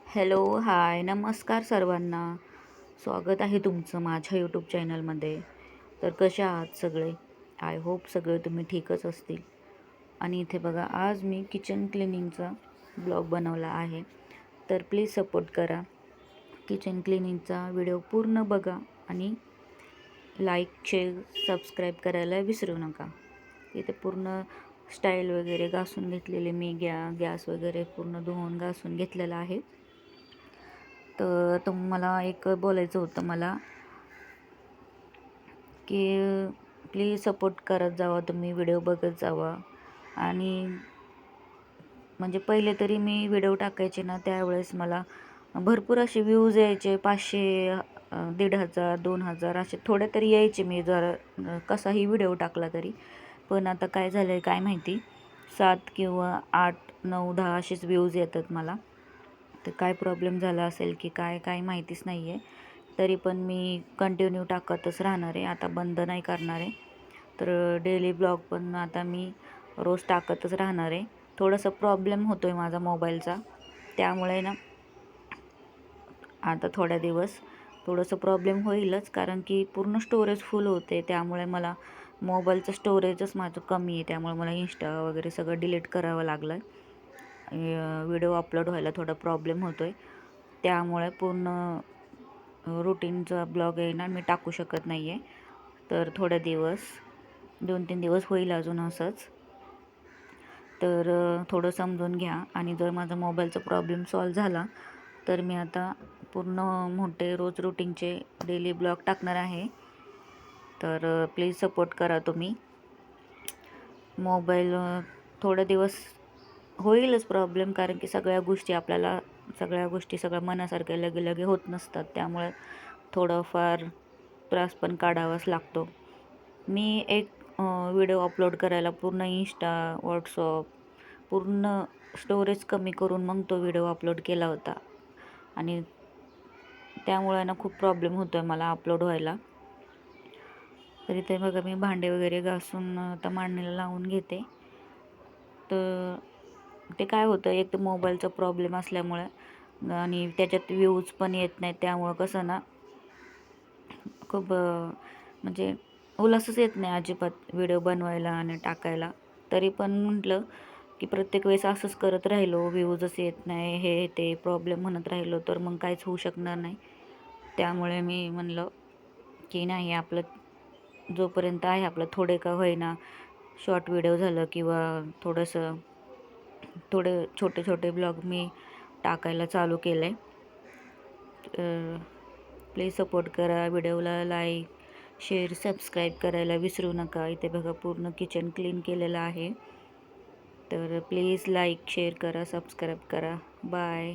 Hello, हाय, नमस्कार सर्वांना. स्वागत आहे तुमचं माझ्या यूट्यूब चॅनलमध्ये. तर कशा आहात सगळे? आय होप सगळे तुम्ही ठीकच असतील. आणि इथे बघा, आज मी किचन क्लिनिंगचा ब्लॉग बनवला आहे. तर प्लीज सपोर्ट करा. किचन क्लिनिंगचा व्हिडिओ पूर्ण बघा आणि लाईक, शेअर, सबस्क्राईब करायला विसरू नका. इथे पूर्ण स्टाईल वगैरे घासून घेतलेले मी गॅस वगैरे पूर्ण धुवून घासून घेतलेला आहे. तर तुम्हाला एक बोलायचं होतं मला की प्लीज सपोर्ट करत जावा, तुम्ही व्हिडिओ बघत जावा. आणि म्हणजे पहिले तरी मी व्हिडिओ टाकायचे ना, त्यावेळेस मला भरपूर असे व्ह्यूज यायचे, 500, 1500, 2000 असे थोडे तरी यायचे, मी जर कसाही व्हिडिओ टाकला तरी. पण आता काय झालं आहे काय माहिती, 7 किंवा 8, 9, 10 असेच व्ह्यूज येतात मला. तर काय प्रॉब्लेम झाला असेल की काय माहितीच नाही आहे. तरी पण मी कंटिन्यू टाकतच राहणार आहे, आता बंद नाही करणार आहे. तर डेली ब्लॉग पण आता मी रोज टाकतच राहणार आहे. थोडासा प्रॉब्लेम होतो आहे माझा मोबाईलचा, त्यामुळे ना आता थोड्या दिवस थोडंसं प्रॉब्लेम होईलच, कारण की पूर्ण स्टोरेज फुल होते. त्यामुळे मला मोबाईलचं स्टोरेजच माझं कमी आहे, त्यामुळे मला इंस्टा वगैरे सगळं डिलीट करावं लागलं आहे. व्हिडिओ अपलोड व्हायला थोडा प्रॉब्लेम होतो आहे, त्यामुळे पूर्ण रुटीनचा ब्लॉग आहे ना मी टाकू शकत नाही आहे. तर थोड्या दिवस 2-3 दिवस होईल अजून असंच. तर थोडं समजून घ्या. आणि जर माझा मोबाईलचा प्रॉब्लेम सॉल्व झाला तर मी आता पूर्ण मोठे रोज रुटीनचे डेली ब्लॉग टाकणार आहे. तर प्लीज सपोर्ट करा तुम्ही. मोबाईल थोडे दिवस होईलच प्रॉब्लेम, कारण की सगळ्या गोष्टी सगळ्या मनासारख्या लगे होत नसतात. त्यामुळे थोडंफार त्रास पण काढावाच लागतो. मी एक व्हिडिओ अपलोड करायला पूर्ण इंस्टा, व्हॉट्सअप पूर्ण स्टोरेज कमी करून मग तो व्हिडिओ अपलोड केला होता. आणि त्यामुळे ना खूप प्रॉब्लेम होतो आहे मला अपलोड व्हायला. तर इथे बघा, मी भांडे वगैरे घासून आता मांडणीला लावून घेते. तर ते काय होतं, एक तर मोबाईलचा प्रॉब्लेम असल्यामुळे आणि त्याच्यात व्ह्यूज पण येत नाहीत, त्यामुळं कसं ना खूप म्हणजे उल्हासच येत नाही अजिबात व्हिडिओ बनवायला आणि टाकायला. तरी पण म्हटलं की प्रत्येक वेळेस असंच करत राहिलो, व्ह्यूजच येत नाही, हे ते प्रॉब्लेम म्हणत राहिलो तर मग काहीच होऊ शकणार नाही. त्यामुळे मी म्हणलं की नाही, आपलं जोपर्यंत आहे आपलं थोडे का होईना शॉर्ट व्हिडिओ झालं किंवा थोडे छोटे छोटे ब्लॉग मी टाकायला चालू केलं आहे. प्लीज सपोर्ट करा. व्हिडिओला लाईक, शेअर, सबस्क्राईब करायला विसरू नका. इथे बघा पूर्ण किचन क्लीन केलेलं आहे. तर प्लीज लाईक, शेअर करा, सबस्क्राईब करा. बाय.